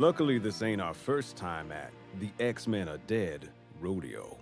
Luckily, this ain't our first time at the X-Men Are Dead rodeo.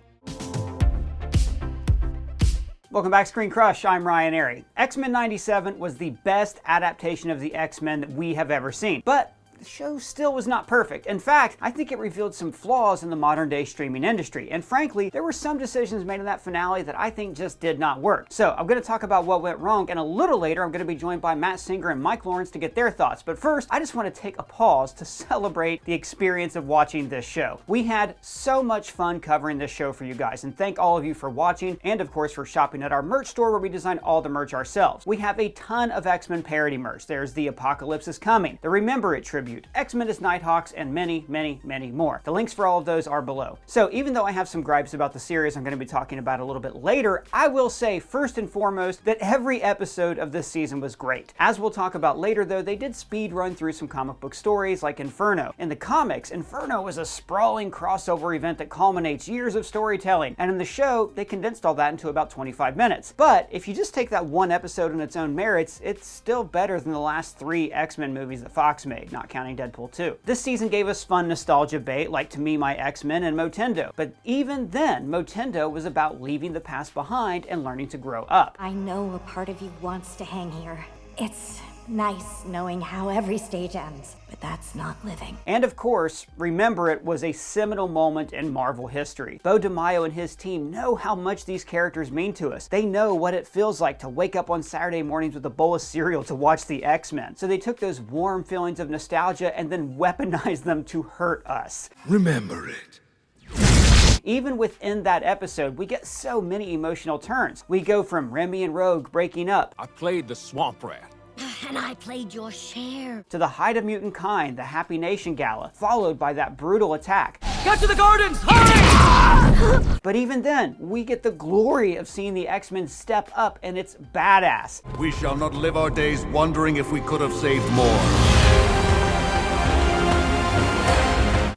Welcome back, ScreenCrush. I'm Ryan. X-Men 97 was the best adaptation of the X-Men that we have ever seen, but the show still was not perfect. In fact, I think it revealed some flaws in the modern day streaming industry, and frankly, there were some decisions made in that finale that I think just did not work. So I'm going to talk about what went wrong, and a little later I'm going to be joined by Matt Singer and Mike Lawrence to get their thoughts. But first, I just want to take a pause to celebrate the experience of watching this show. We had so much fun covering this show for you guys, and thank all of you for watching, and of course for shopping at our merch store where we design all the merch ourselves. We have a ton of X-Men parody merch. There's the Apocalypse is Coming, the Remember It tribute, X-Men as Nighthawks, and many, many, many more. The links for all of those are below. So even though I have some gripes about the series I'm going to be talking about a little bit later, I will say first and foremost that every episode of this season was great. As we'll talk about later though, they did speed run through some comic book stories like Inferno. In the comics, Inferno is a sprawling crossover event that culminates years of storytelling, and in the show, they condensed all that into about 25 minutes. But if you just take that one episode on its own merits, it's still better than the last 3 X-Men movies that Fox made, not counting Deadpool 2. This season gave us fun nostalgia bait like To Me, My X-Men and Motendo, but even then, Motendo was about leaving the past behind and learning to grow up. I know a part of you wants to hang here. It's nice knowing how every stage ends, but that's not living. And of course, Remember It was a seminal moment in Marvel history. Bo DeMaio and his team know how much these characters mean to us. They know what it feels like to wake up on Saturday mornings with a bowl of cereal to watch the X-Men. So they took those warm feelings of nostalgia and then weaponized them to hurt us. Remember it. Even within that episode, we get so many emotional turns. We go from Remy and Rogue breaking up. I played the swamp rat. And I played your share. To the Height of Mutant Kind, the Happy Nation Gala, followed by that brutal attack. Get to the gardens! Hurry! But even then, we get the glory of seeing the X-Men step up, and it's badass. We shall not live our days wondering if we could have saved more.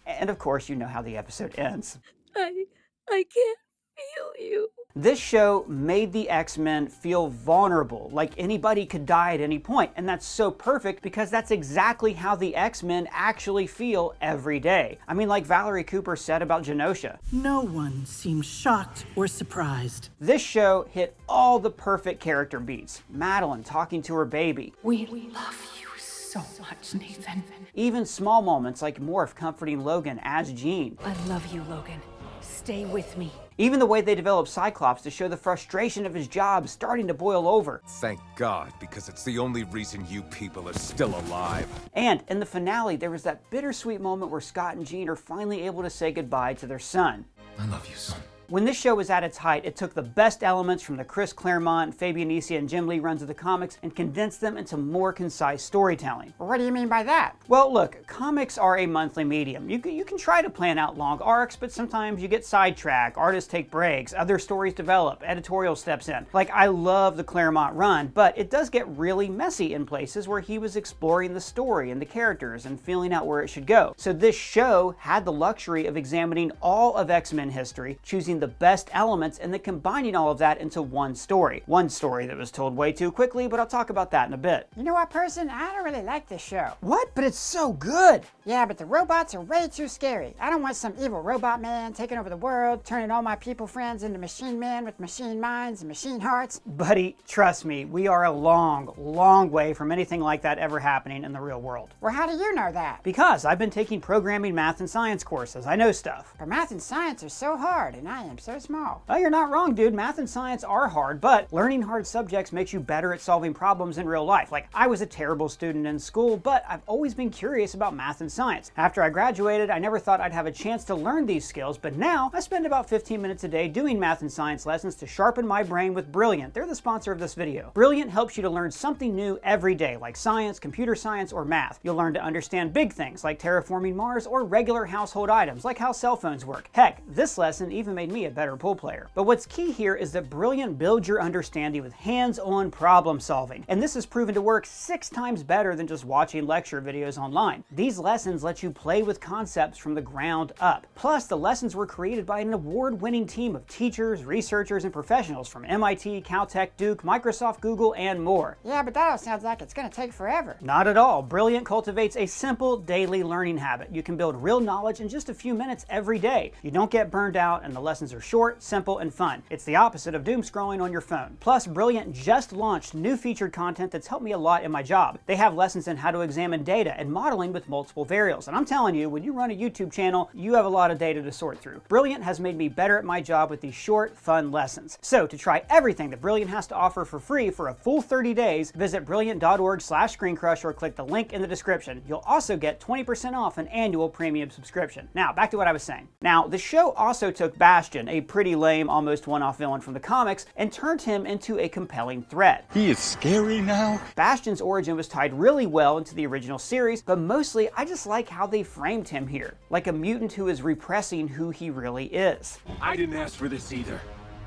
And of course, you know how the episode ends. I can't feel you. This show made the X-Men feel vulnerable, like anybody could die at any point, and that's so perfect because that's exactly how the X-Men actually feel every day. I mean, like Valerie Cooper said about Genosha. No one seems shocked or surprised. This show hit all the perfect character beats. Madeline talking to her baby. We love you so much, Nathan. Even small moments like Morph comforting Logan as Jean. I love you, Logan. Stay with me. Even the way they developed Cyclops to show the frustration of his job starting to boil over. Thank God, because it's the only reason you people are still alive. And in the finale, there was that bittersweet moment where Scott and Jean are finally able to say goodbye to their son. I love you, son. When this show was at its height, it took the best elements from the Chris Claremont, Fabian Nicieza, and Jim Lee runs of the comics and condensed them into more concise storytelling. What do you mean by that? Well, look, comics are a monthly medium. You can try to plan out long arcs, but sometimes you get sidetracked, artists take breaks, other stories develop, editorial steps in. Like, I love the Claremont run, but it does get really messy in places where he was exploring the story and the characters and feeling out where it should go. So this show had the luxury of examining all of X-Men history, choosing the best elements, and then combining all of that into one story. One story that was told way too quickly, but I'll talk about that in a bit. You know what, person? I don't really like this show. What? But it's so good! Yeah, but the robots are way too scary. I don't want some evil robot man taking over the world, turning all my people friends into machine men with machine minds and machine hearts. Buddy, trust me, we are a long, long way from anything like that ever happening in the real world. Well, how do you know that? Because I've been taking programming, math, and science courses. I know stuff. But math and science are so hard, and I am so small. Oh, you're not wrong, dude. Math and science are hard, but learning hard subjects makes you better at solving problems in real life. Like, I was a terrible student in school, but I've always been curious about math and science. After I graduated, I never thought I'd have a chance to learn these skills, but now I spend about 15 minutes a day doing math and science lessons to sharpen my brain with Brilliant. They're the sponsor of this video. Brilliant helps you to learn something new every day, like science, computer science, or math. You'll learn to understand big things like terraforming Mars or regular household items like how cell phones work. Heck, this lesson even made me a better pool player. But what's key here is that Brilliant builds your understanding with hands-on problem solving, and this has proven to work 6 times better than just watching lecture videos online. These lessons let you play with concepts from the ground up. Plus, the lessons were created by an award-winning team of teachers, researchers, and professionals from MIT, Caltech, Duke, Microsoft, Google, and more. Yeah, but that all sounds like it's gonna take forever. Not at all. Brilliant cultivates a simple daily learning habit. You can build real knowledge in just a few minutes every day. You don't get burned out, and the lessons are short, simple, and fun. It's the opposite of doom scrolling on your phone. Plus, Brilliant just launched new featured content that's helped me a lot in my job. They have lessons in how to examine data and modeling with multiple variables. And I'm telling you, when you run a YouTube channel, you have a lot of data to sort through. Brilliant has made me better at my job with these short, fun lessons. So to try everything that Brilliant has to offer for free for a full 30 days, visit brilliant.org/ScreenCrush or click the link in the description. You'll also get 20% off an annual premium subscription. Now, back to what I was saying. Now, the show also took Bastion, a pretty lame, almost one-off villain from the comics, and turned him into a compelling threat. He is scary now? Bastion's origin was tied really well into the original series, but mostly I just like how they framed him here, like a mutant who is repressing who he really is. I didn't ask for this either.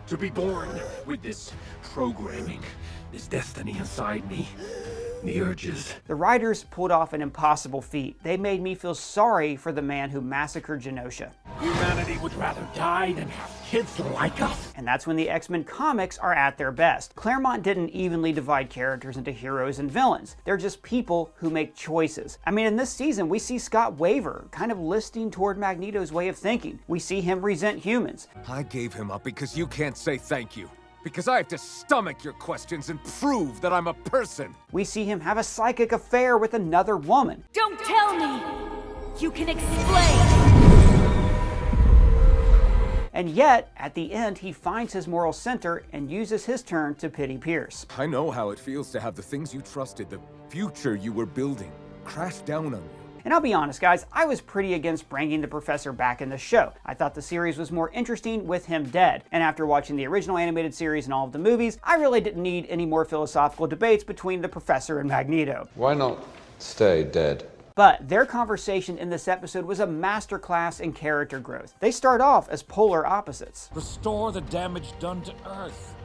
To be born with this programming, this destiny inside me, the urges. The writers pulled off an impossible feat. They made me feel sorry for the man who massacred Genosha. Humanity would rather die than have kids like us. And that's when the X-Men comics are at their best. Claremont didn't evenly divide characters into heroes and villains. They're just people who make choices. I mean, in this season, we see Scott waver, kind of listing toward Magneto's way of thinking. We see him resent humans. I gave him up because you can't say thank you. Because I have to stomach your questions and prove that I'm a person. We see him have a psychic affair with another woman. Don't tell me! You can explain! And yet, at the end, he finds his moral center and uses his turn to pity Pierce. I know how it feels to have the things you trusted, the future you were building, crash down on you. And I'll be honest, guys, I was pretty against bringing the Professor back in the show. I thought the series was more interesting with him dead. And after watching the original animated series and all of the movies, I really didn't need any more philosophical debates between the Professor and Magneto. Why not stay dead? But their conversation in this episode was a masterclass in character growth. They start off as polar opposites. Restore the damage done to Earth.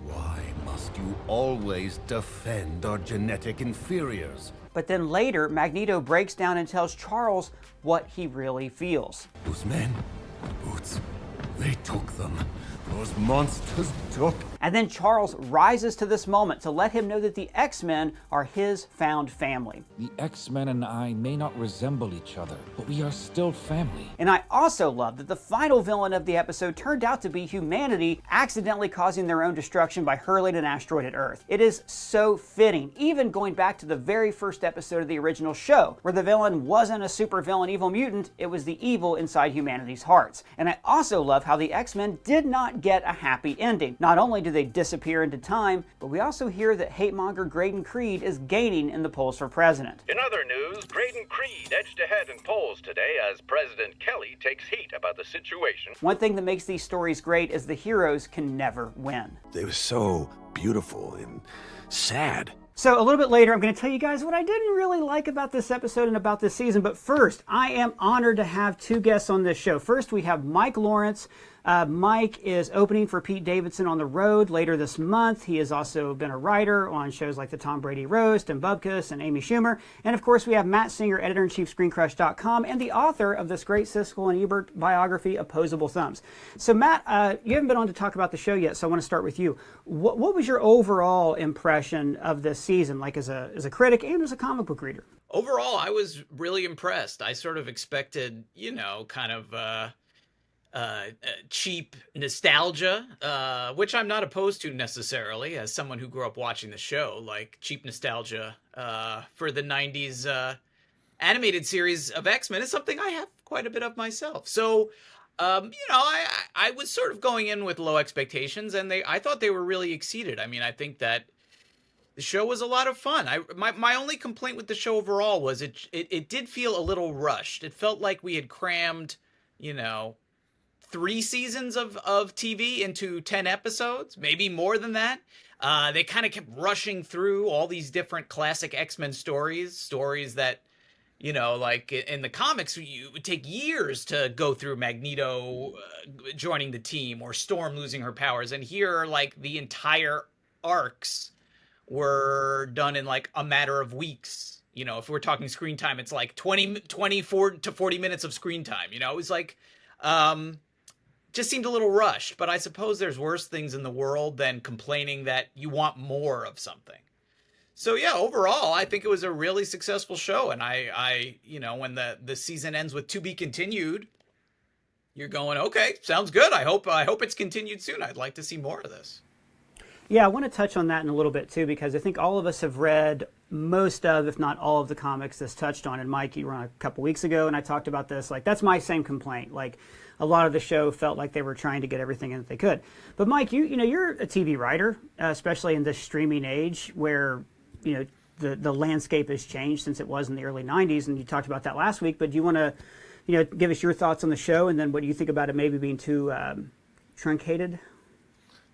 Why must you always defend our genetic inferiors? But then later, Magneto breaks down and tells Charles what he really feels. Those men, Boots, they took them. Those monsters took. And then Charles rises to this moment to let him know that the X-Men are his found family. The X-Men and I may not resemble each other, but we are still family. And I also love that the final villain of the episode turned out to be humanity accidentally causing their own destruction by hurling an asteroid at Earth. It is so fitting, even going back to the very first episode of the original show, where the villain wasn't a supervillain evil mutant, it was the evil inside humanity's hearts. And I also love how the X-Men did not get a happy ending. Not only do they disappear into time, but we also hear that hate-monger Graydon Creed is gaining in the polls for president. In other news, Graydon Creed edged ahead in polls today as President Kelly takes heat about the situation. One thing that makes these stories great is the heroes can never win. They were so beautiful and sad. So a little bit later, I'm going to tell you guys what I didn't really like about this episode and about this season. But first, I am honored to have 2 guests on this show. First, we have Mike Lawrence. Mike is opening for Pete Davidson on the road later this month. He has also been a writer on shows like the Tom Brady Roast and Bubkus and Amy Schumer. And of course, we have Matt Singer, editor-in-chief ScreenCrush.com, and the author of this great Siskel and Ebert biography, Opposable Thumbs. So Matt, you haven't been on to talk about the show yet, so I want to start with you. What was your overall impression of this season, like as a critic and as a comic book reader? Overall, I was really impressed. I sort of expected, you know, kind of cheap nostalgia, which I'm not opposed to necessarily as someone who grew up watching the show, like cheap nostalgia for the 90s animated series of X-Men is something I have quite a bit of myself. So, you know, I was sort of going in with low expectations, and I thought they were really exceeded. I mean, I think that the show was a lot of fun. My only complaint with the show overall was it did feel a little rushed. It felt like we had crammed, you know, 3 seasons of TV into 10 episodes, maybe more than that. They kind of kept rushing through all these different classic X-Men stories that, You know, like in the comics, it would take years to go through Magneto joining the team or Storm losing her powers. And here, like, the entire arcs were done in like a matter of weeks. You know, if we're talking screen time, it's like 24 to 40 minutes of screen time. You know, it was like, just seemed a little rushed. But I suppose there's worse things in the world than complaining that you want more of something. So yeah, overall, I think it was a really successful show, and I you know, when the season ends with "to be continued," you're going, okay, sounds good. I hope it's continued soon. I'd like to see more of this. Yeah, I want to touch on that in a little bit too, because I think all of us have read most of, if not all of, the comics this touched on. And Mike, you were on a couple weeks ago, and I talked about this. Like, that's my same complaint. Like, a lot of the show felt like they were trying to get everything in that they could. But Mike, you know, you're a TV writer, especially in this streaming age where, you know, the landscape has changed since it was in the early 90s, and you talked about that last week. But do you want to, you know, give us your thoughts on the show, and then what do you think about it maybe being too truncated?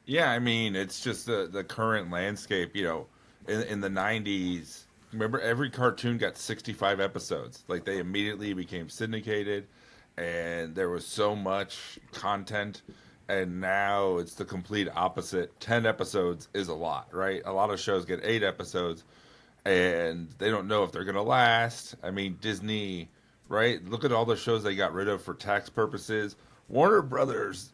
Yeah, I mean, it's just the current landscape. You know, in the 90s, remember, every cartoon got 65 episodes. Like, they immediately became syndicated, and there was so much content. And now it's the complete opposite. 10 episodes is a lot, right? A lot of shows get 8 episodes, and they don't know if they're going to last. I mean, Disney, right? Look at all the shows they got rid of for tax purposes. Warner Brothers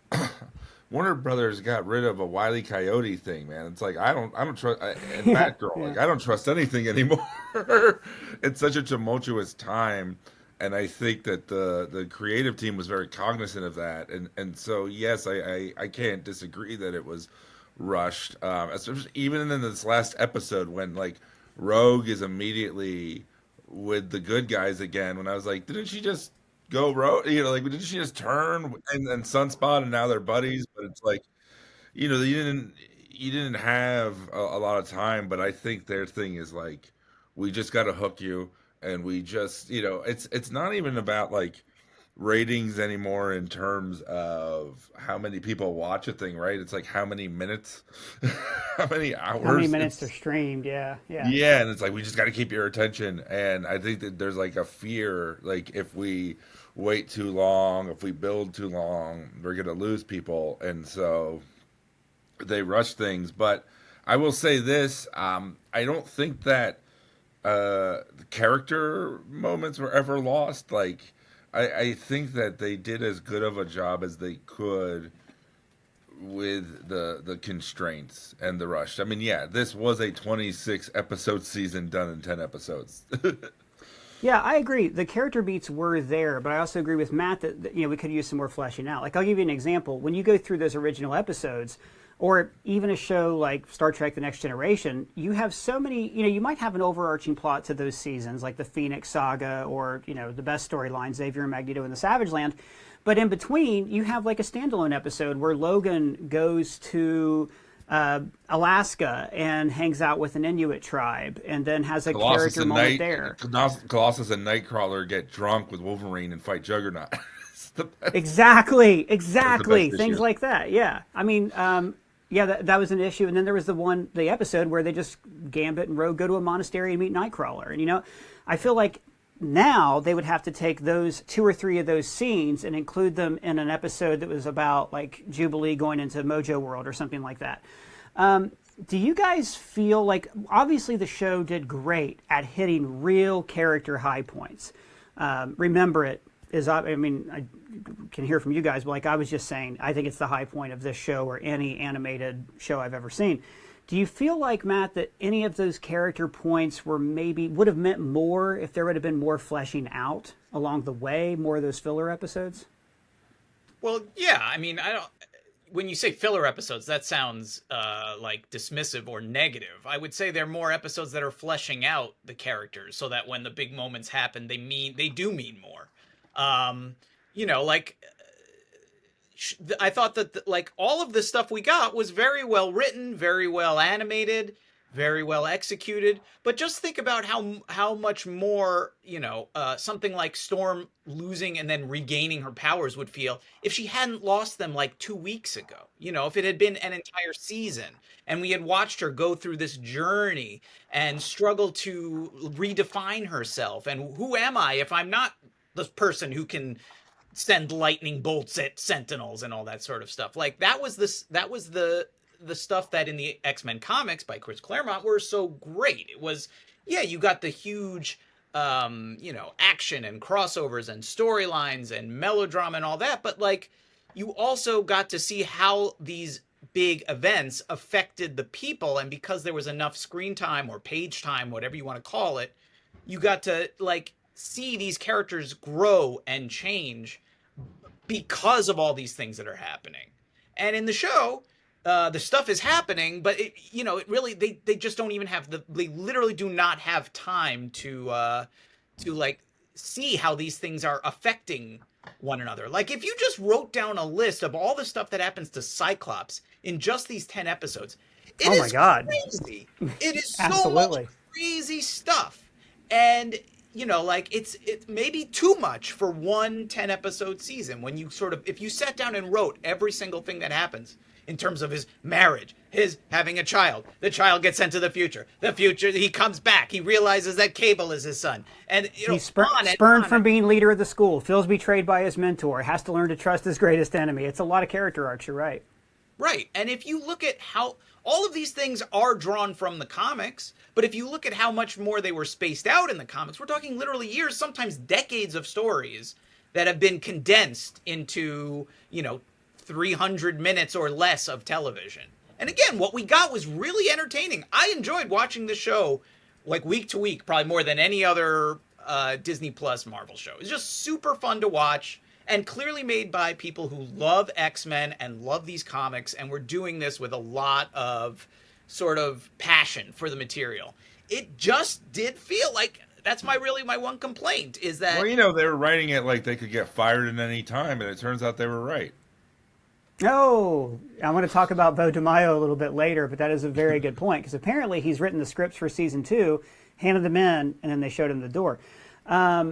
got rid of a Wile E. Coyote thing, man. It's like, I don't trust, and Batgirl, like, I don't trust anything anymore. It's such a tumultuous time. And I think that the creative team was very cognizant of that. And so, yes, I can't disagree that it was rushed. Especially even in this last episode when, like, Rogue is immediately with the good guys again. When I was like, didn't she just go Rogue? You know, like, didn't she just turn and Sunspot and now they're buddies? But it's like, you know, you didn't have a lot of time. But I think their thing is, like, we just got to hook you. And we just, you know, it's not even about, like, ratings anymore in terms of how many people watch a thing, right? It's like how many minutes, how many hours. How many minutes they're streamed, yeah. Yeah, and it's like, we just got to keep your attention. And I think that there's, like, a fear, like, if we wait too long, if we build too long, we're going to lose people. And so they rush things. But I will say this, I don't think that the character moments were ever lost. Like, I think that they did as good of a job as they could with the constraints and the rush. I mean, yeah, this was a 26 episode season done in 10 episodes. Yeah, I agree. The character beats were there, but I also agree with Matt that, you know, we could use some more fleshing out. Like, I'll give you an example. When you go through those original episodes, or even a show like Star Trek The Next Generation, you have so many, you know, you might have an overarching plot to those seasons, like the Phoenix Saga, or, you know, the best storyline, Xavier and Magneto in the Savage Land. But in between, you have like a standalone episode where Logan goes to Alaska and hangs out with an Inuit tribe, and then has a character moment there. Colossus and Nightcrawler get drunk with Wolverine and fight Juggernaut. Exactly. Things like that. Yeah. I mean, yeah, that was an issue. And then there was the episode where they just Gambit and Rogue go to a monastery and meet Nightcrawler. And, you know, I feel like now they would have to take those 2 or 3 of those scenes and include them in an episode that was about, like, Jubilee going into Mojo World or something like that. Do you guys feel like, obviously the show did great at hitting real character high points. Remember It is, I mean, I can hear from you guys, but like I was just saying, I think it's the high point of this show or any animated show I've ever seen. Do you feel like, Matt, that any of those character points would have meant more if there would have been more fleshing out along the way, more of those filler episodes? Well, yeah, I mean, when you say filler episodes, that sounds like dismissive or negative. I would say they're more episodes that are fleshing out the characters so that when the big moments happen, they do mean more. You know, like, I thought that like all of the stuff we got was very well written, very well animated. very well executed. But just think about how much more, something like Storm losing and then regaining her powers would feel if she hadn't lost them like 2 weeks ago. If it had been an entire season and we had watched her go through this journey and struggle to redefine herself. And who am I if I'm not the person who can send lightning bolts at sentinels and all that sort of stuff? Like that was the stuff that in the X-Men comics by Chris Claremont were so great. It was, you got the huge action and crossovers and storylines and melodrama and all that, but like you also got to see how these big events affected the people, and because there was enough screen time or page time, whatever you want to call it, you got to like see these characters grow and change because of all these things that are happening. And in the show, the stuff is happening, but it really, they just don't even have they literally do not have time to like see how these things are affecting one another. Like if you just wrote down a list of all the stuff that happens to Cyclops in just these 10 episodes, it is crazy. It is so much crazy stuff. And like it's maybe too much for one 10 episode season when you if you sat down and wrote every single thing that happens in terms of his marriage, his having a child, the child gets sent to the future, he comes back, he realizes that Cable is his son, and he's spurned from being leader of the school, feels betrayed by his mentor, has to learn to trust his greatest enemy. It's a lot of character arcs, you're right. Right, and if you look at how all of these things are drawn from the comics, but if you look at how much more they were spaced out in the comics, we're talking literally years, sometimes decades of stories that have been condensed into, 300 minutes or less of television. And again, what we got was really entertaining. I enjoyed watching the show like week to week, probably more than any other Disney Plus Marvel show. It's just super fun to watch and clearly made by people who love X-Men and love these comics, and were doing this with a lot of sort of passion for the material. It just did feel like that's my one complaint is that... Well, they were writing it like they could get fired at any time, and it turns out they were right. Oh, I'm going to talk about Beau DeMaio a little bit later, but that is a very good point, because apparently he's written the scripts for season 2, handed them in, and then they showed him the door,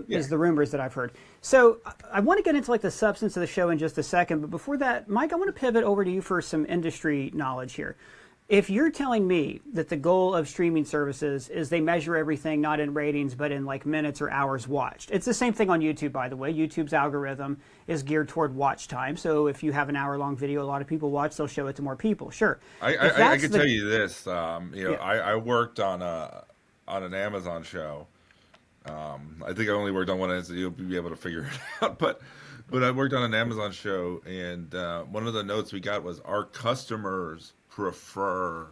is the rumors that I've heard. So I want to get into like the substance of the show in just a second, but before that, Mike, I want to pivot over to you for some industry knowledge here. If you're telling me that the goal of streaming services is they measure everything not in ratings but in like minutes or hours watched. It's the same thing on YouTube, by the way. YouTube's algorithm is geared toward watch time. So if you have an hour-long video a lot of people watch, they'll show it to more people. Sure. I can tell you this. I worked on an Amazon show. I think I only worked on one, so you'll be able to figure it out. But I worked on an Amazon show, and one of the notes we got was our customers prefer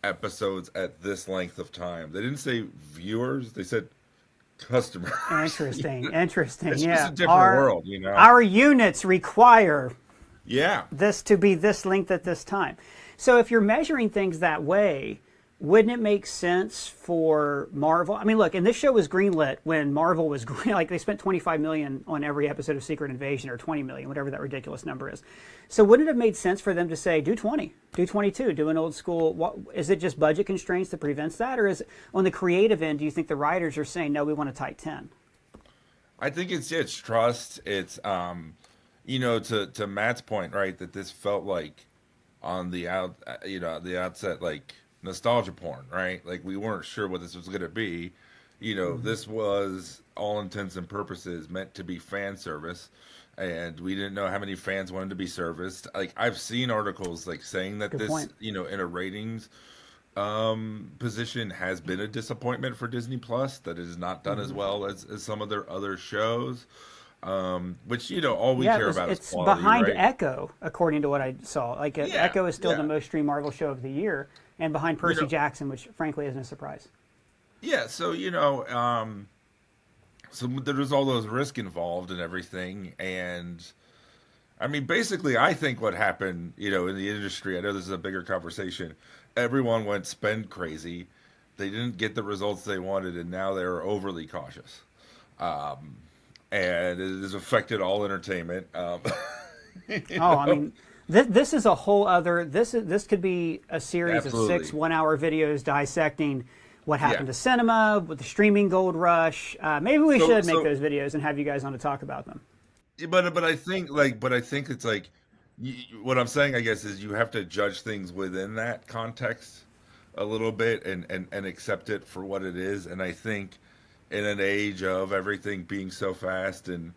episodes at this length of time. They didn't say viewers, they said customers. Interesting. It's just a different world, Our units require Yeah. this to be this length at this time. So if you're measuring things that way, wouldn't it make sense for Marvel? I mean, look, and this show was greenlit when Marvel was like they spent $25 million on every episode of Secret Invasion, or $20 million, whatever that ridiculous number is. So wouldn't it have made sense for them to say, do 20, do 22, do an old school? Is it just budget constraints that prevents that, or is it on the creative end? Do you think the writers are saying, no, we want a tight 10? I think it's trust. It's to Matt's point, right? That this felt like on the outset, like nostalgia porn, right? Like we weren't sure what this was going to be. This was all intents and purposes meant to be fan service, and we didn't know how many fans wanted to be serviced. Like I've seen articles like saying that this, in a ratings position has been a disappointment for Disney Plus, that it has not done as well as some of their other shows. Which all we care about is quality. It's behind right? Echo, according to what I saw. Like Echo is still the most streamed Marvel show of the year, and behind Percy Jackson, which frankly isn't a surprise. Yeah, so so there's all those risks involved and everything, and I mean, basically, I think what happened, in the industry, I know this is a bigger conversation. Everyone went spend crazy. They didn't get the results they wanted, and now they're overly cautious. And it has affected all entertainment. I mean, This is a whole other. This could be a series Absolutely. of 6 1-hour videos dissecting what happened Yeah. to cinema with the streaming gold rush. Maybe we So- should make so- those videos and have you guys on to talk about them. But I think it's like what I'm saying, I guess, is you have to judge things within that context a little bit and accept it for what it is. And I think in an age of everything being so fast and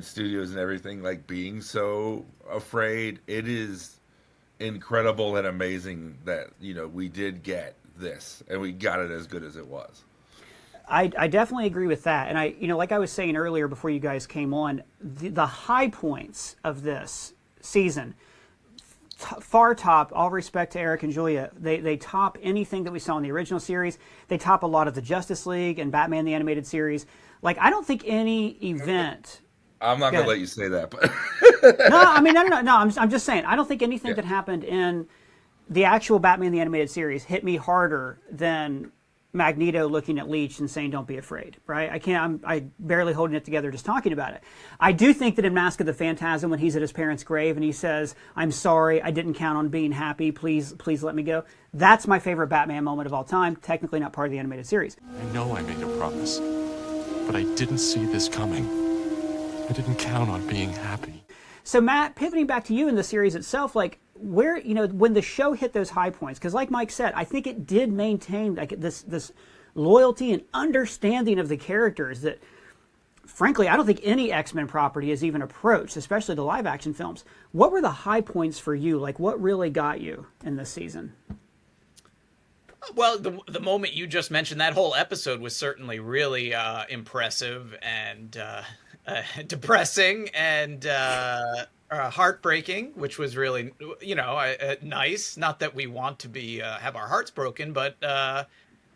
studios and everything like being so afraid, it is incredible and amazing that, you know, we did get this and we got it as good as it was. I definitely agree with that. And I, you know, like I was saying earlier before you guys came on, the high points of this season far top, all respect to Eric and Julia, they top anything that we saw in the original series. They top a lot of the Justice League and Batman the Animated Series. Like, I don't think any event... I'm not going to let you say that, but... No, I mean, no, I'm just saying, I don't think anything that happened in the actual Batman the Animated Series hit me harder than Magneto looking at Leech and saying, "Don't be afraid," right? I'm barely holding it together just talking about it. I do think that in Mask of the Phantasm, when he's at his parents' grave and he says, "I'm sorry, I didn't count on being happy, please let me go," that's my favorite Batman moment of all time, technically not part of the animated series. I know I made a promise, but I didn't see this coming. I didn't count on being happy. So Matt, pivoting back to you in the series itself, like, where, you know, when the show hit those high points, because like Mike said, I think it did maintain like this loyalty and understanding of the characters that, frankly, I don't think any X-Men property has even approached, especially the live action films. What were the high points for you? Like, what really got you in this season? Well, the moment you just mentioned, that whole episode was certainly really impressive and depressing and heartbreaking, which was really, you know, nice. Not that we want to be have our hearts broken, but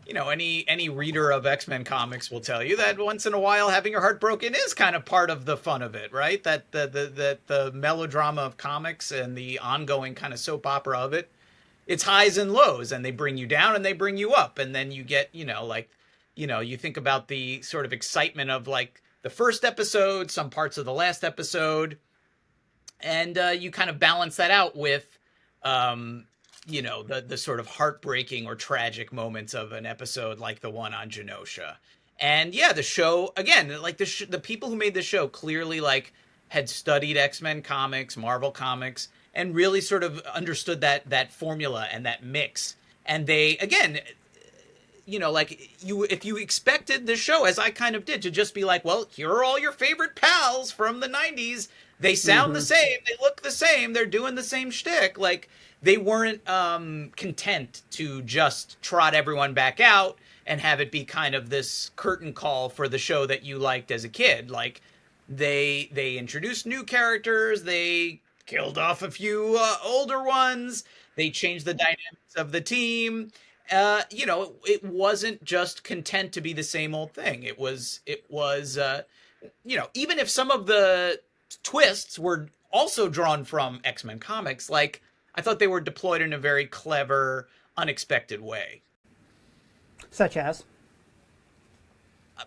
you know, any reader of X-Men comics will tell you that once in a while having your heart broken is kind of part of the fun of it, right? That the melodrama of comics and the ongoing kind of soap opera of it, it's highs and lows, and they bring you down and they bring you up, and then you get, you know, like, you know, you think about the sort of excitement of like the first episode, some parts of the last episode. And you kind of balance that out with, you know, the sort of heartbreaking or tragic moments of an episode like the one on Genosha. And yeah, the show, again, like the people who made the show clearly like had studied X-Men comics, Marvel comics, and really sort of understood that formula and that mix. And they, again, you know, like if you expected the show, as I kind of did, to just be like, well, here are all your favorite pals from the 90s. They sound the same. They look the same. They're doing the same shtick. Like, they weren't content to just trot everyone back out and have it be kind of this curtain call for the show that you liked as a kid. Like, they introduced new characters. They killed off a few older ones. They changed the dynamics of the team. You know, it wasn't just content to be the same old thing. It was you know, even if some of the twists were also drawn from X-Men comics, like, I thought they were deployed in a very clever, unexpected way. Such as?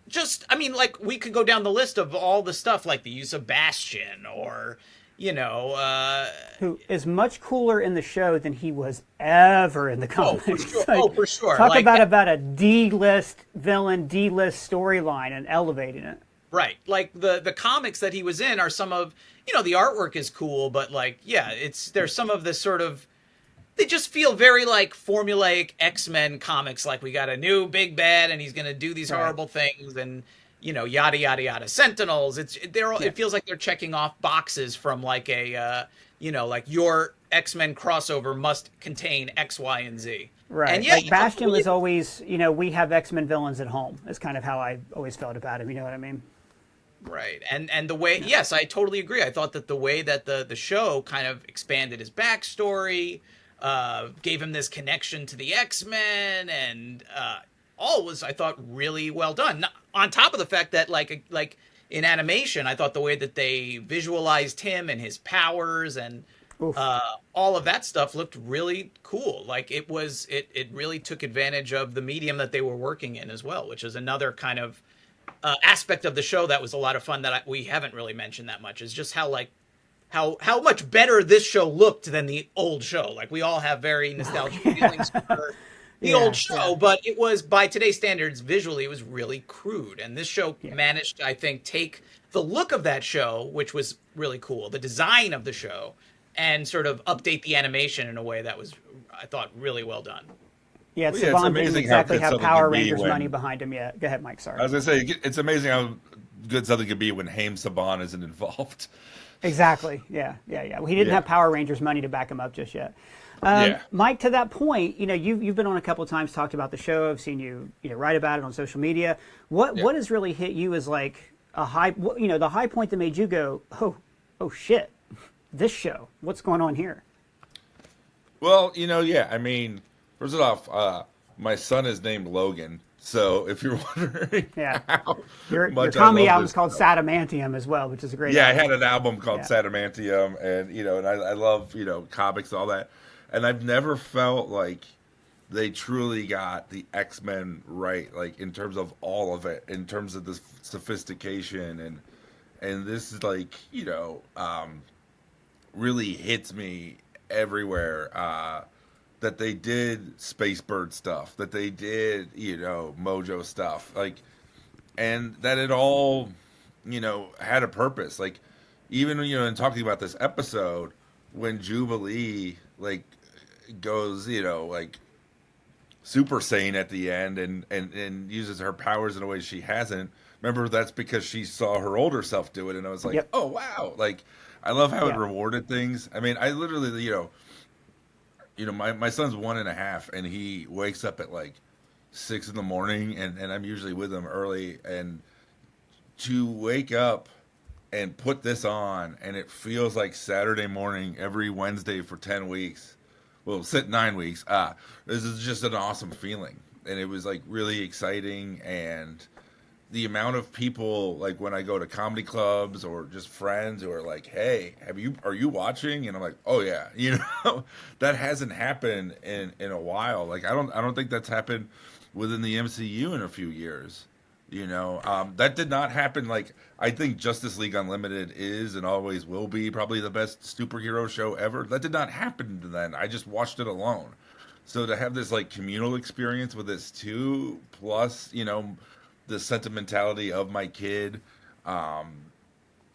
Just, I mean, like, we could go down the list of all the stuff, like the use of Bastion, or, you know... who is much cooler in the show than he was ever in the comics. Oh, for sure. Like, For sure. Talk like, about a D-list villain, D-list storyline, and elevating it. Right. Like, the comics that he was in are some of, you know, the artwork is cool, but, like, yeah, there's some of this sort of, they just feel very, like, formulaic X-Men comics, like, we got a new big bad, and he's going to do these horrible things, and, you know, yada, yada, yada. Sentinels, it feels like they're checking off boxes from, like, a, you know, like, your X-Men crossover must contain X, Y, and Z. Right. And yeah, like, Bastion was always, you know, we have X-Men villains at home. Is kind of how I always felt about him, you know what I mean? Right. And the way, yes, I totally agree. I thought that the way that the show kind of expanded his backstory, gave him this connection to the X-Men, and all was, I thought, really well done. On top of the fact that, like in animation, I thought the way that they visualized him and his powers and all of that stuff looked really cool. Like, it really took advantage of the medium that they were working in as well, which is another kind of aspect of the show that was a lot of fun that we haven't really mentioned that much, is just how how much better this show looked than the old show. Like, we all have very nostalgic feelings for the old show, but it was, by today's standards, visually, it was really crude. And this show managed to, I think, take the look of that show, which was really cool, the design of the show, and sort of update the animation in a way that was, I thought, really well done. Yeah, Well, Saban didn't exactly have Power Rangers when... money behind him yet. Go ahead, Mike, sorry. I was going to say, it's amazing how good something could be when Haim Saban isn't involved. Exactly. Yeah. Well, he didn't have Power Rangers money to back him up just yet. Mike, to that point, you've been on a couple of times, talked about the show. I've seen you, write about it on social media. What has really hit you as like a high, the high point that made you go, oh shit, this show, what's going on here? Well, I mean, first off, my son is named Logan. So if you're wondering, your comedy album is called Sadamantium as well, which is a great. Yeah, album. I had an album called Sadamantium, and and I love comics and all that, and I've never felt like they truly got the X-Men right, like in terms of all of it, in terms of the sophistication, and this is like really hits me everywhere. That they did Space Bird stuff, that they did, Mojo stuff, like, and that it all, had a purpose. Like, even, in talking about this episode, when Jubilee, like, goes, like, Super Saiyan at the end and uses her powers in a way she hasn't, remember, that's because she saw her older self do it, and I was like, oh, wow. Like, I love how it rewarded things. I mean, I literally, my son's 1.5, and he wakes up at like 6 in the morning, and I'm usually with him early. And to wake up and put this on, and it feels like Saturday morning every Wednesday for 10 weeks. Well, 9 weeks. This is just an awesome feeling, and it was like really exciting. And the amount of people, like when I go to comedy clubs or just friends who are like, "Hey, are you watching?" And I'm like, "Oh yeah," that hasn't happened in a while. Like I don't think that's happened within the MCU in a few years. That did not happen. Like I think Justice League Unlimited is and always will be probably the best superhero show ever. That did not happen then. I just watched it alone. So to have this like communal experience with this too, plus the sentimentality of my kid, all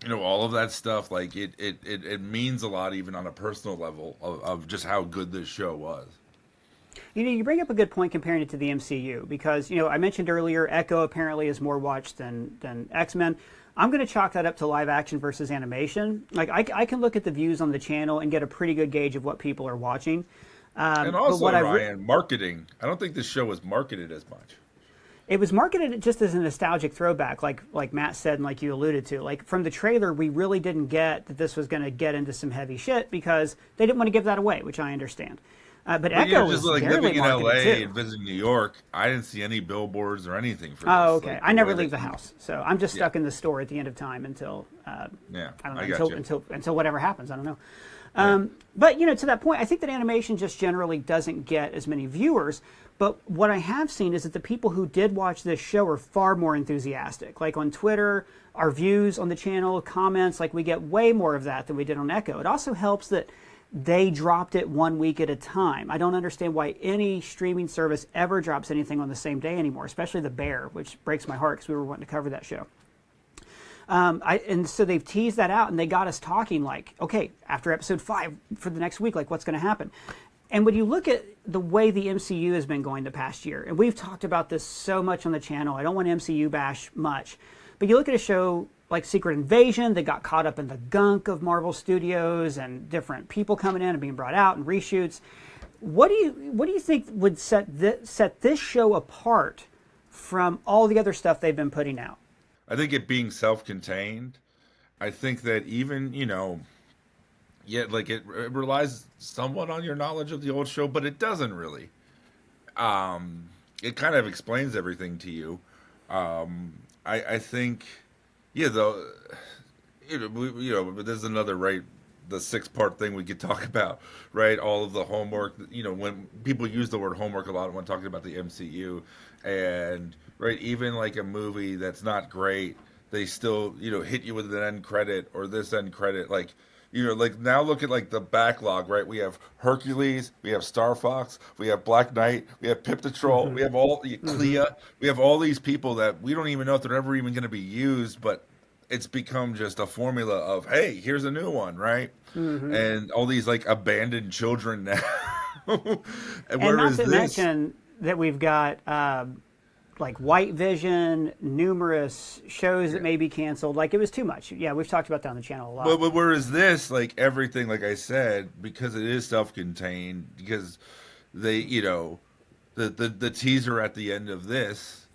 of that stuff, like it means a lot even on a personal level of just how good this show was. You bring up a good point comparing it to the MCU because, I mentioned earlier, Echo apparently is more watched than X-Men. I'm going to chalk that up to live action versus animation. Like I can look at the views on the channel and get a pretty good gauge of what people are watching. And also, Ryan, marketing. I don't think this show was marketed as much. It was marketed just as a nostalgic throwback, like Matt said and like you alluded to. Like from the trailer, we really didn't get that this was going to get into some heavy shit because they didn't want to give that away, which I understand. But Echo was like barely living in LA too. and visiting New York. I didn't see any billboards or anything for this. Oh, okay. Like, I never leave the house, so I'm just stuck in the store at the end of time until I don't know until whatever happens. I don't know. But to that point, I think that animation just generally doesn't get as many viewers. But what I have seen is that the people who did watch this show are far more enthusiastic. Like on Twitter, our views on the channel, comments, like we get way more of that than we did on Echo. It also helps that they dropped it 1 week at a time. I don't understand why any streaming service ever drops anything on the same day anymore, especially The Bear, which breaks my heart because we were wanting to cover that show. And so they've teased that out and they got us talking like, okay, after episode 5 for the next week, like what's going to happen? And when you look at the way the MCU has been going the past year, and we've talked about this so much on the channel, I don't want MCU bash much, but you look at a show like Secret Invasion that got caught up in the gunk of Marvel Studios and different people coming in and being brought out and reshoots. What do you think would set this show apart from all the other stuff they've been putting out? I think it being self-contained. I think that even, it relies somewhat on your knowledge of the old show, but it doesn't really. It kind of explains everything to you. I think, there's another, the 6-part thing we could talk about, right? All of the homework, when people use the word homework a lot when talking about the MCU, and right, even like a movie that's not great, they still, hit you with an end credit or this end credit. Like, like now look at like the backlog, right? We have Hercules, we have Star Fox, we have Black Knight, we have Pip the Troll, we have Clea, we have all these people that we don't even know if they're ever even going to be used, but it's become just a formula of, hey, here's a new one, right? And all these like abandoned children now. And not to mention that we've got like White Vision, numerous shows that may be canceled. Like, it was too much. Yeah, we've talked about that on the channel a lot. But whereas this, like everything, like I said, because it is self-contained, because they, the teaser at the end of this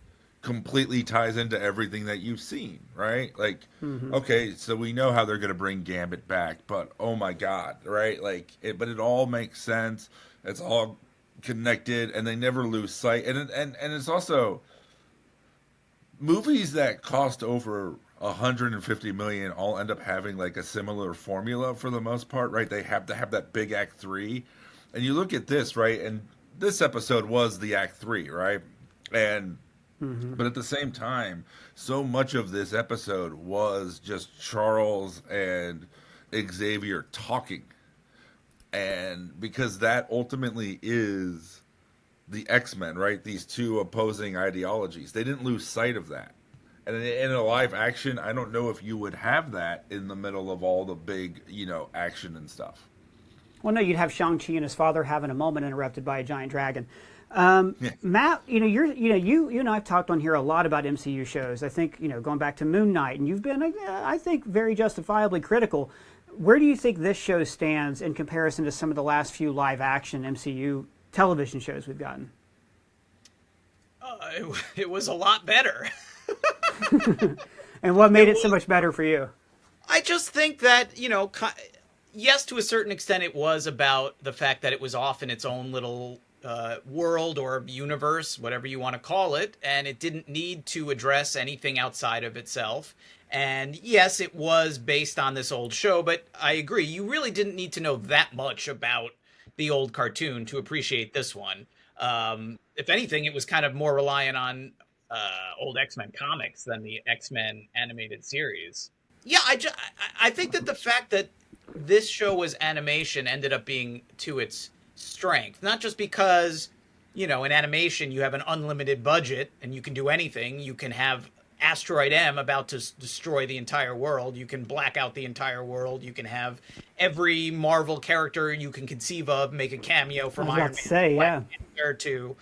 completely ties into everything that you've seen, right? Like, okay, so we know how they're going to bring Gambit back, but oh my God, right? Like, but it all makes sense. It's all connected, and they never lose sight. And it's also movies that cost over 150 million all end up having like a similar formula for the most part, right? They have to have that big act 3, and you look at this, right? And this episode was the act 3, right? And but at the same time, so much of this episode was just Charles and Xavier talking. And because that ultimately is the X-Men, right? These two opposing ideologies. They didn't lose sight of that. And in a live action, I don't know if you would have that in the middle of all the big, action and stuff. Well, no, you'd have Shang-Chi and his father having a moment interrupted by a giant dragon. Matt, you and I've talked on here a lot about MCU shows. I think, going back to Moon Knight, and you've been, I think, very justifiably critical. Where do you think this show stands in comparison to some of the last few live-action MCU television shows we've gotten? It was a lot better. And what made it so much better for you? I just think that, yes, to a certain extent, it was about the fact that it was off in its own little world or universe, whatever you want to call it, and it didn't need to address anything outside of itself. And yes, it was based on this old show, but I agree, you really didn't need to know that much about the old cartoon to appreciate this one. If anything, it was kind of more reliant on old X-Men comics than the X-Men animated series. Yeah, I think that the fact that this show was animation ended up being to its strength, not just because, in animation you have an unlimited budget and you can do anything. You can have Asteroid M about to destroy the entire world. You can black out the entire world. You can have every Marvel character you can conceive of make a cameo from Iron Man to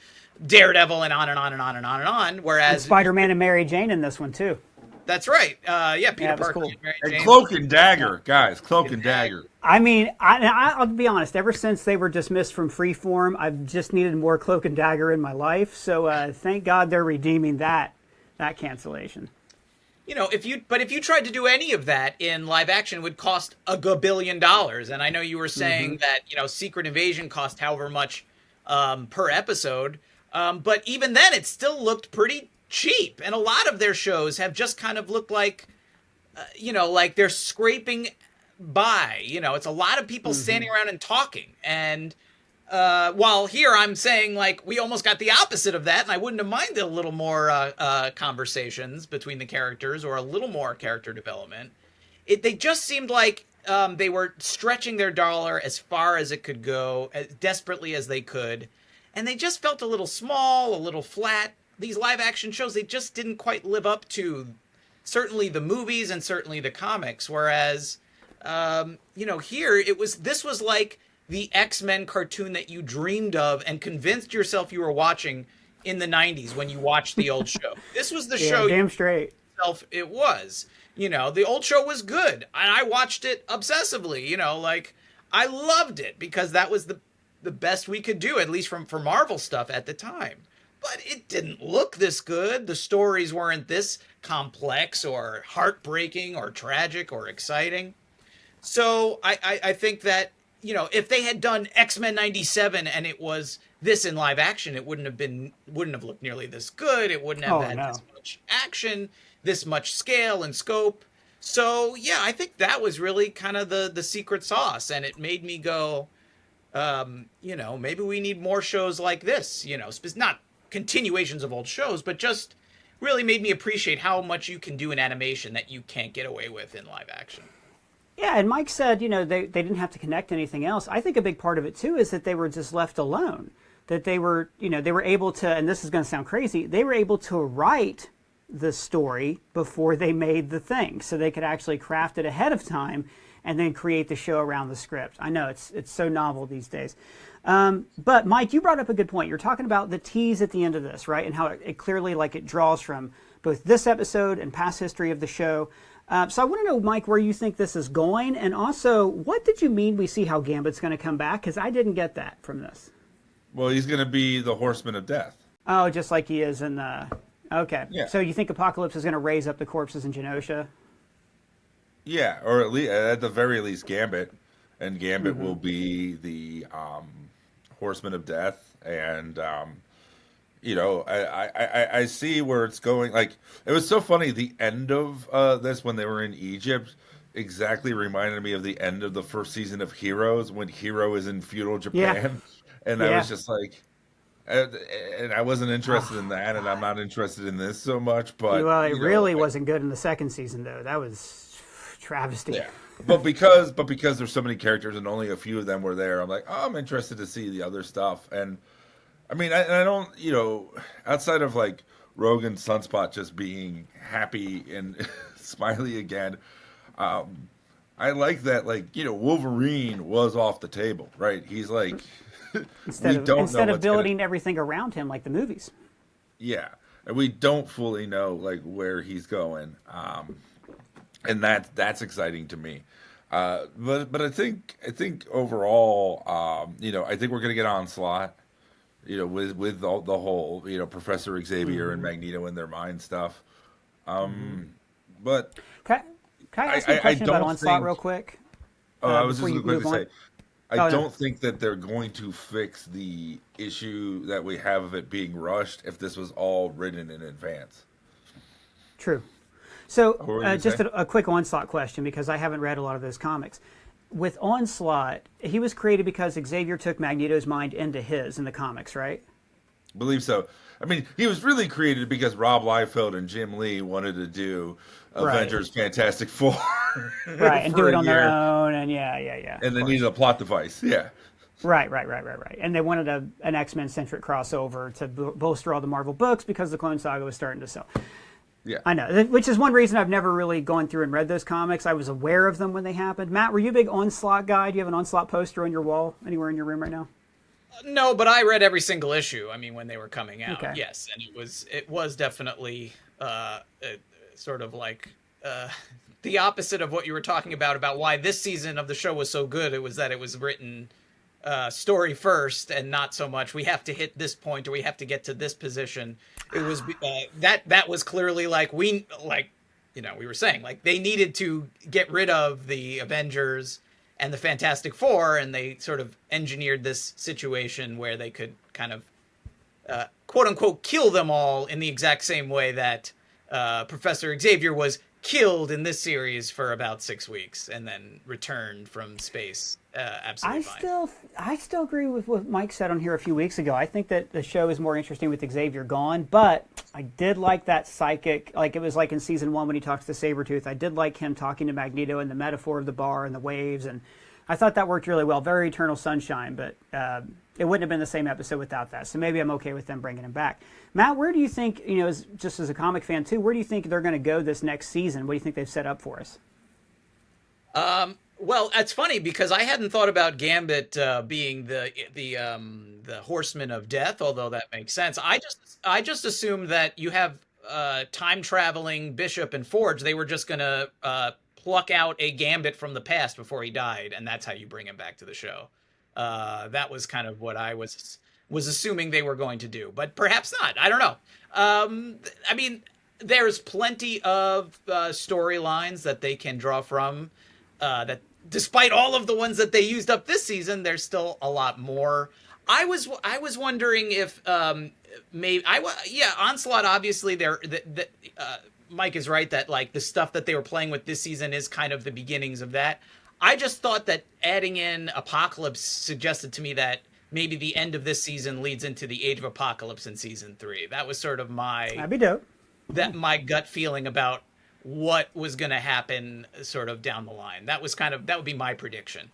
Daredevil and on and on and on and on and on. Whereas and Spider-Man and Mary Jane in this one too. That's right. Peter Parker. Cool. And Cloak and Dagger, guys. Cloak and Dagger. I mean, I'll be honest. Ever since they were dismissed from Freeform, I've just needed more Cloak and Dagger in my life. So thank God they're redeeming that cancellation. If you tried to do any of that in live action, it would cost $1 billion. And I know you were saying that Secret Invasion cost however much per episode, but even then, it still looked pretty cheap. And a lot of their shows have just kind of looked like, like they're scraping by. It's a lot of people standing around and talking. And while here I'm saying, like, we almost got the opposite of that, and I wouldn't have minded a little more conversations between the characters or a little more character development. They just seemed like they were stretching their dollar as far as it could go, as desperately as they could, and they just felt a little small, a little flat. These live-action shows, they just didn't quite live up to certainly the movies and certainly the comics, whereas, here, this was like the X-Men cartoon that you dreamed of and convinced yourself you were watching in the 90s when you watched the old show. This was the show. Damn straight. It was. The old show was good, and I watched it obsessively. I loved it because that was the best we could do, at least for Marvel stuff at the time. But it didn't look this good. The stories weren't this complex or heartbreaking or tragic or exciting. So I think that, if they had done X-Men 97 and it was this in live action, it wouldn't have looked nearly this good. It wouldn't have this much action, this much scale and scope. So yeah, I think that was really kind of the secret sauce, and it made me go, maybe we need more shows like this. Not continuations of old shows, but just really made me appreciate how much you can do in animation that you can't get away with in live action. Yeah, and Mike said, they didn't have to connect anything else. I think a big part of it too is that they were just left alone. That they were, they were able to, and this is going to sound crazy, they were able to write the story before they made the thing, so they could actually craft it ahead of time and then create the show around the script. I know it's so novel these days. But Mike, you brought up a good point. You're talking about the tease at the end of this, right? And how it clearly, it draws from both this episode and past history of the show. So I want to know, Mike, where you think this is going, and also, what did you mean we see how Gambit's going to come back? Because I didn't get that from this. Well, he's going to be the Horseman of Death. Oh, just like he is in the... Okay. Yeah. So you think Apocalypse is going to raise up the corpses in Genosha? Yeah, or at the very least, Gambit. And Gambit will be the Horseman of Death. And, I see where it's going. It was so funny. The end of this, when they were in Egypt, exactly reminded me of the end of the first season of Heroes, when Hero is in feudal Japan. Yeah. And I was just like... And I wasn't interested in that, and I'm not interested in this so much. But well, it really wasn't good in the second season, though. That was travesty. Yeah, but because there's so many characters and only a few of them were there, I'm like, I'm interested to see the other stuff. And I mean, I don't, outside of Rogue and Sunspot just being happy and smiley again, I like that. Wolverine was off the table, right? He's like. Instead of building everything around him like the movies. Yeah, and we don't fully know where he's going, and that's exciting to me. But I think overall, I think we're gonna get Onslaught, with all the whole Professor Xavier and Magneto in their mind stuff. But can I ask you a question about Onslaught real quick? I was just going to say. I don't think that they're going to fix the issue that we have of it being rushed if this was all written in advance. True. So just a quick Onslaught question, because I haven't read a lot of those comics. With Onslaught, he was created because Xavier took Magneto's mind into his in the comics, right? I believe so. I mean, he was really created because Rob Liefeld and Jim Lee wanted to do Avengers Fantastic Four. Right, and do it on their own, and yeah. And they needed a plot device, yeah. Right. And they wanted an X-Men-centric crossover to bolster all the Marvel books because the Clone Saga was starting to sell. Yeah. I know, which is one reason I've never really gone through and read those comics. I was aware of them when they happened. Matt, were you a big Onslaught guy? Do you have an Onslaught poster on your wall anywhere in your room right now? No, but I read every single issue. I mean, when they were coming out, okay. Yes, and it was definitely sort of the opposite of what you were talking about why this season of the show was so good. It was that it was written story first, and not so much we have to hit this point or we have to get to this position. It was that was clearly we were saying they needed to get rid of the Avengers and the Fantastic Four, and they sort of engineered this situation where they could kind of quote unquote kill them all in the exact same way that Professor Xavier was killed in this series for about 6 weeks and then returned from space. Absolutely fine. I still agree with what Mike said on here a few weeks ago. I think that the show is more interesting with Xavier gone, but I did like that psychic, it was in season 1 when he talks to Sabretooth. I did like him talking to Magneto and the metaphor of the bar and the waves, and I thought that worked really well. Very Eternal Sunshine, but it wouldn't have been the same episode without that. So maybe I'm okay with them bringing him back. Matt, where do you think, just as a comic fan too, where do you think they're going to go this next season? What do you think they've set up for us? Well, it's funny because I hadn't thought about Gambit being the Horseman of Death, although that makes sense. I just assumed that you have time traveling Bishop and Forge. They were just going to pluck out a Gambit from the past before he died, and that's how you bring him back to the show. That was kind of what I was assuming they were going to do, but perhaps not. I don't know. I mean, there's plenty of storylines that they can draw from. That despite all of the ones that they used up this season, there's still a lot more. I was wondering if Onslaught. Obviously, Mike is right that the stuff that they were playing with this season is kind of the beginnings of that. I just thought that adding in Apocalypse suggested to me that maybe the end of this season leads into the Age of Apocalypse in season 3. That was sort of That'd be dope. that my gut feeling about what was going to happen sort of down the line. That would be my prediction.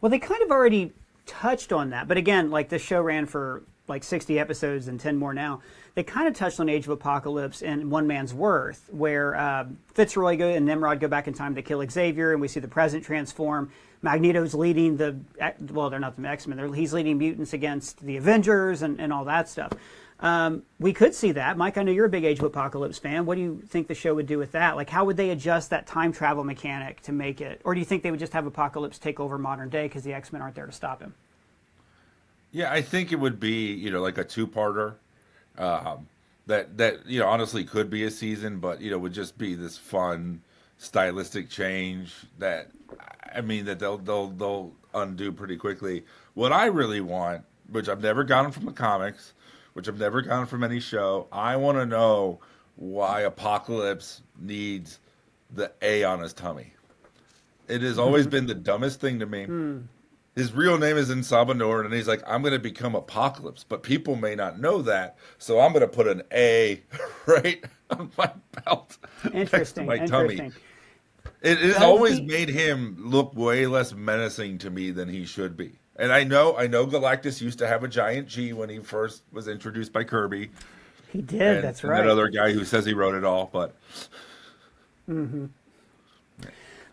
Well, they kind of already touched on that, but again, like the show ran for like 60 episodes and 10 more now. They kind of touched on Age of Apocalypse in One Man's Worth, where Fitzroy and Nimrod go back in time to kill Xavier, and we see the President transform. Magneto's leading they're not the X-Men, he's leading mutants against the Avengers and all that stuff. We could see that. Mike, I know you're a big Age of Apocalypse fan. What do you think the show would do with that? Like, how would they adjust that time travel mechanic to make it? Or do you think they would just have Apocalypse take over modern day because the X-Men aren't there to stop him? Yeah, I think it would be, like a two-parter. That honestly could be a season, but would just be this fun stylistic change that they'll undo pretty quickly. What I really want, which I've never gotten from the comics, which I've never gotten from any show, I want to know why Apocalypse needs the A on his tummy. It has always been the dumbest thing to me. His real name is Insabanor, and he's like, I'm going to become Apocalypse, but people may not know that, so I'm going to put an A right on my belt next to my tummy. It has always made him look way less menacing to me than he should be. And I know Galactus used to have a giant G when he first was introduced by Kirby. He did, that's right. And that other guy who says he wrote it all, but... Mm-hmm.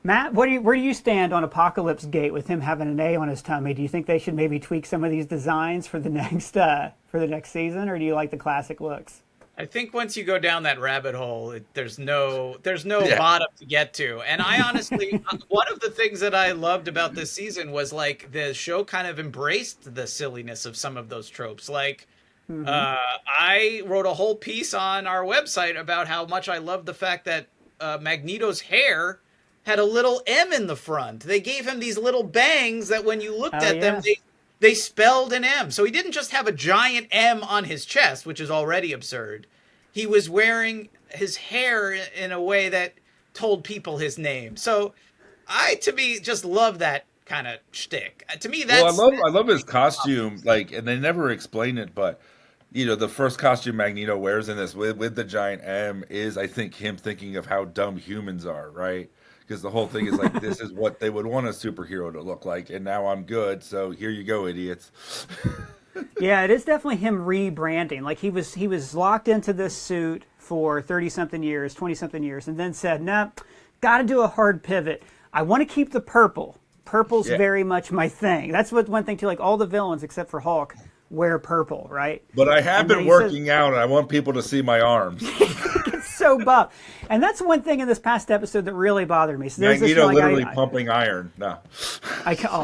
Matt, where do you stand on Apocalypse Gate with him having an A on his tummy? Do you think they should maybe tweak some of these designs for the next season, or do you like the classic looks? I think once you go down that rabbit hole, there's no bottom to get to. And I honestly, one of the things that I loved about this season was like the show kind of embraced the silliness of some of those tropes. Like, I wrote a whole piece on our website about how much I loved the fact that Magneto's hair had a little M in the front. They gave him these little bangs that when you looked at them, they spelled an M. So he didn't just have a giant M on his chest, which is already absurd. He was wearing his hair in a way that told people his name. So to me, just love that kind of shtick. To me, that's... Well, I love his costume, and they never explain it, but... the first costume Magneto wears in this with the giant M is, I think, him thinking of how dumb humans are, right? Because the whole thing is like, this is what they would want a superhero to look like, and now I'm good, so here you go, idiots. Yeah, it is definitely him rebranding. Like, he was locked into this suit for 30-something years, 20-something years, and then said, nah, got to do a hard pivot. I want to keep the purple. Purple's very much my thing. That's one thing, too, like all the villains, except for Hulk, wear purple, right? But I have been working out, and I want people to see my arms. It's so buff. And that's one thing in this past episode that really bothered me. So Magneto literally pumping iron. No.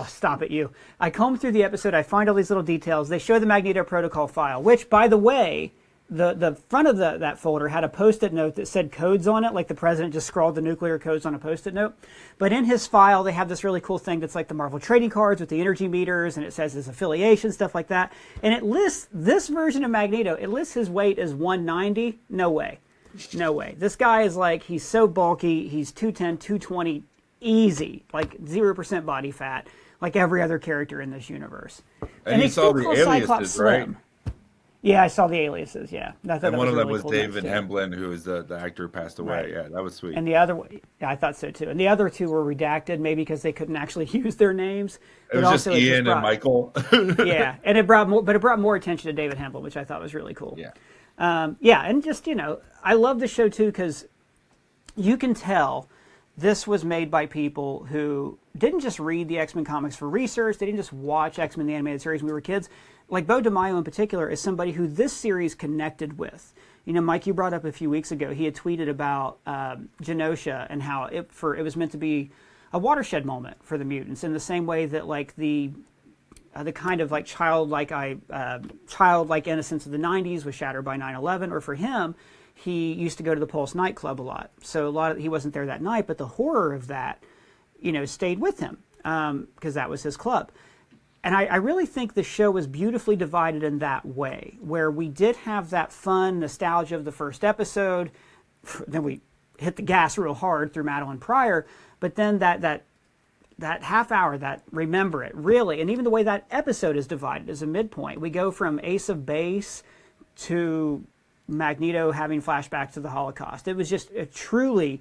Stop it, you. I comb through the episode. I find all these little details. They show the Magneto Protocol file, which, by the way, the front of that folder had a Post-it note that said codes on it, like the president just scrawled the nuclear codes on a Post-it note. But in his file, they have this really cool thing that's like the Marvel trading cards with the energy meters, and it says his affiliation, stuff like that. And it lists this version of Magneto, it lists his weight as 190. No way. No way. This guy is like, he's so bulky, he's 210, 220, easy, like 0% body fat, like every other character in this universe. And you saw the aliases, right? Yeah, I saw the aliases, yeah. And one of them was David Hemblin, who is the actor who passed away. Right. Yeah, that was sweet. And the other, I thought so too. And the other two were redacted, maybe because they couldn't actually use their names. It was just Ian and Michael. Yeah, and it brought more attention to David Hemblin, which I thought was really cool. Yeah. And just, I love the show too because you can tell this was made by people who didn't just read the X-Men comics for research. They didn't just watch X-Men the animated series when we were kids. Like Beau DeMaio in particular is somebody who this series connected with. Mike, you brought up a few weeks ago, he had tweeted about Genosha and how it was meant to be a watershed moment for the mutants in the same way that like the kind of like childlike innocence of the 90s was shattered by 9/11, or for him, he used to go to the Pulse nightclub a lot. So he wasn't there that night, but the horror of that, stayed with him because that was his club. And I really think the show was beautifully divided in that way, where we did have that fun nostalgia of the first episode. Then we hit the gas real hard through Madeline Pryor, but then that half hour, that remember it, really, and even the way that episode is divided as a midpoint. We go from Ace of Base to Magneto having flashbacks to the Holocaust. It was just a truly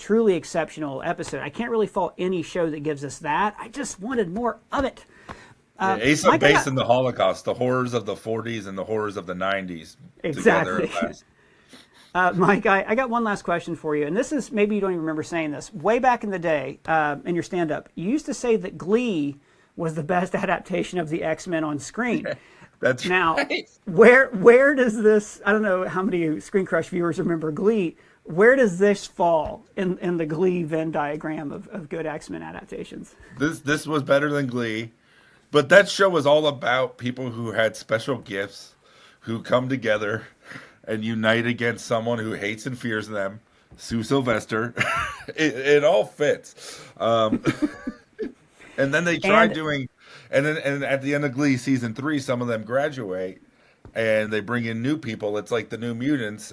exceptional episode. I can't really fault any show that gives us that. I just wanted more of it. Ace of Base in the Holocaust, the horrors of the 40s and the horrors of the 90s. Exactly. Mike, I got one last question for you, and this is, maybe you don't even remember saying this. Way back in the day, in your stand-up, you used to say that Glee was the best adaptation of the X-Men on screen. That's now, right. Where does this, I don't know how many ScreenCrush viewers remember Glee, where does this fall in the Glee Venn diagram of good X-Men adaptations? This was better than Glee, but that show was all about people who had special gifts, who come together and unite against someone who hates and fears them. Sue Sylvester. it all fits. And then they tried doing, and at the end of Glee season 3, some of them graduate, and they bring in new people. It's like the New Mutants.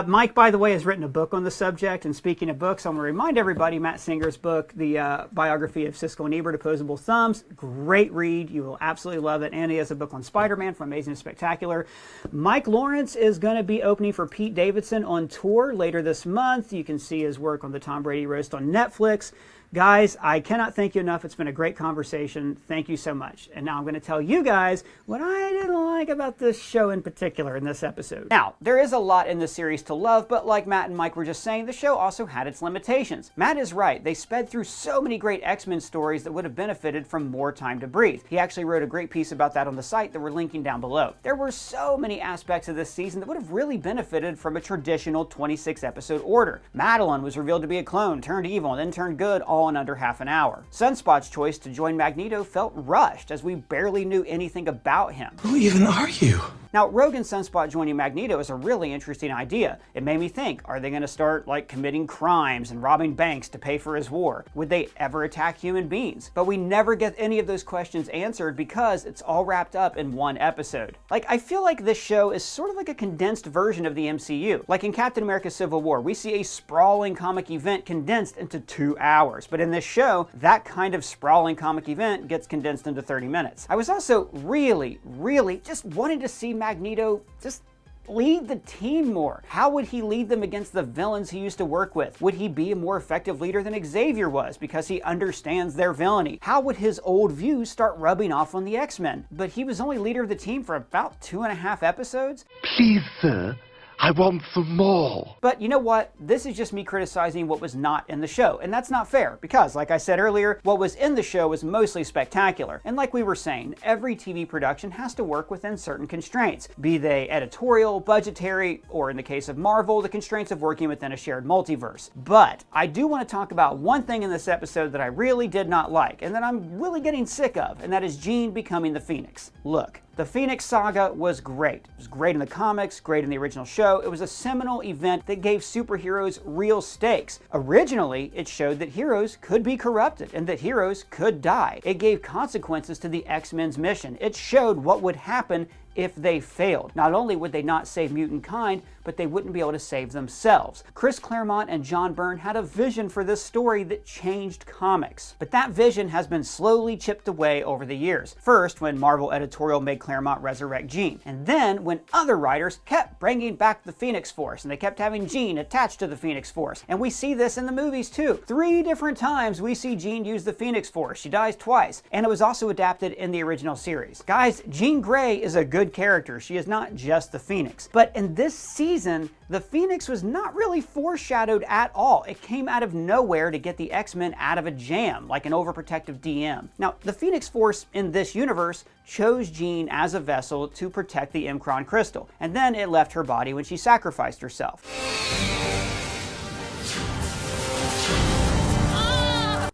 Mike, by the way, has written a book on the subject. And speaking of books, I'm going to remind everybody, Matt Singer's book, the biography of Siskel and Ebert, Opposable Thumbs. Great read. You will absolutely love it. And he has a book on Spider-Man from Amazing to Spectacular. Mike Lawrence is going to be opening for Pete Davidson on tour later this month. You can see his work on the Tom Brady Roast on Netflix. Guys, I cannot thank you enough. It's been a great conversation. Thank you so much. And now I'm going to tell you guys what I didn't like about this show in particular in this episode. Now, there is a lot in this series to love, but like Matt and Mike were just saying, the show also had its limitations. Matt is right. They sped through so many great X-Men stories that would have benefited from more time to breathe. He actually wrote a great piece about that on the site that we're linking down below. There were so many aspects of this season that would have really benefited from a traditional 26-episode order. Madeline was revealed to be a clone, turned evil, and then turned good, all in under half an hour. Sunspot's choice to join Magneto felt rushed, as we barely knew anything about him. Who even are you? Now, Rogue and Sunspot joining Magneto is a really interesting idea. It made me think, are they going to start, committing crimes and robbing banks to pay for his war? Would they ever attack human beings? But we never get any of those questions answered because it's all wrapped up in one episode. I feel like this show is sort of like a condensed version of the MCU. Like in Captain America Civil War, we see a sprawling comic event condensed into 2 hours. But in this show, that kind of sprawling comic event gets condensed into 30 minutes. I was also really just wanting to see Magneto just lead the team more. How would he lead them against the villains he used to work with? Would he be a more effective leader than Xavier was because he understands their villainy? How would his old views start rubbing off on the X-Men? But he was only leader of the team for about 2.5 episodes. Please, sir. I want some more. But you know what? This is just me criticizing what was not in the show, and that's not fair because, like I said earlier, what was in the show was mostly spectacular. And like we were saying, every TV production has to work within certain constraints, be they editorial, budgetary, or in the case of Marvel, the constraints of working within a shared multiverse. But I do want to talk about one thing in this episode that I really did not like, and that I'm really getting sick of, and that is Jean becoming the Phoenix. Look, the Phoenix Saga was great. It was great in the comics, great in the original show. It was a seminal event that gave superheroes real stakes. Originally, it showed that heroes could be corrupted and that heroes could die. It gave consequences to the X-Men's mission. It showed what would happen if they failed. Not only would they not save mutant kind, but they wouldn't be able to save themselves. Chris Claremont and John Byrne had a vision for this story that changed comics. But that vision has been slowly chipped away over the years. First, when Marvel editorial made Claremont resurrect Jean. And then, when other writers kept bringing back the Phoenix Force, and they kept having Jean attached to the Phoenix Force. And we see this in the movies too. 3 different times we see Jean use the Phoenix Force. She dies twice. And it was also adapted in the original series. Guys, Jean Grey is a good character. She is not just the Phoenix. But in this season, the Phoenix was not really foreshadowed at all. It came out of nowhere to get the X-Men out of a jam, like an overprotective DM. Now, the Phoenix Force in this universe chose Jean as a vessel to protect the M'Kraan crystal, and then it left her body when she sacrificed herself.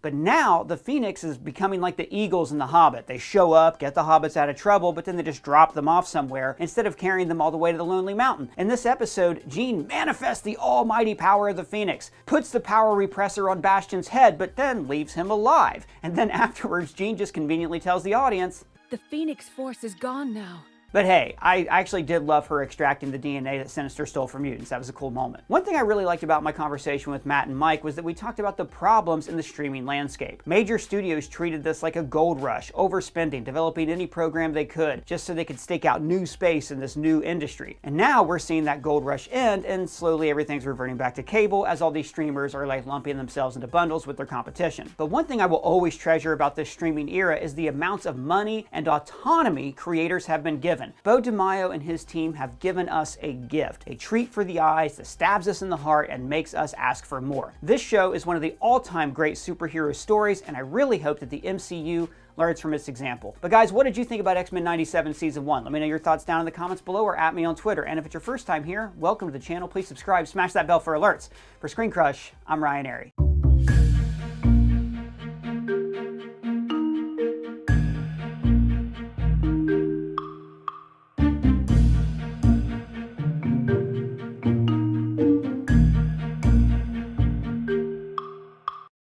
But now, the Phoenix is becoming like the Eagles in The Hobbit. They show up, get the Hobbits out of trouble, but then they just drop them off somewhere instead of carrying them all the way to the Lonely Mountain. In this episode, Jean manifests the almighty power of the Phoenix, puts the power repressor on Bastion's head, but then leaves him alive. And then afterwards, Jean just conveniently tells the audience, "The Phoenix Force is gone now. But hey, I actually did love her extracting the DNA that Sinister stole from mutants. That was a cool moment. One thing I really liked about my conversation with Matt and Mike was that we talked about the problems in the streaming landscape. Major studios treated this like a gold rush, overspending, developing any program they could, just so they could stake out new space in this new industry. And now we're seeing that gold rush end, and slowly everything's reverting back to cable as all these streamers are like lumping themselves into bundles with their competition. But one thing I will always treasure about this streaming era is the amounts of money and autonomy creators have been given. Bo DeMaio and his team have given us a gift, a treat for the eyes that stabs us in the heart and makes us ask for more. This show is one of the all-time great superhero stories, and I really hope that the MCU learns from its example. But guys, what did you think about X-Men 97 Season 1? Let me know your thoughts down in the comments below or at me on Twitter. And if it's your first time here, welcome to the channel. Please subscribe, smash that bell for alerts. For ScreenCrush, I'm Ryan Airy.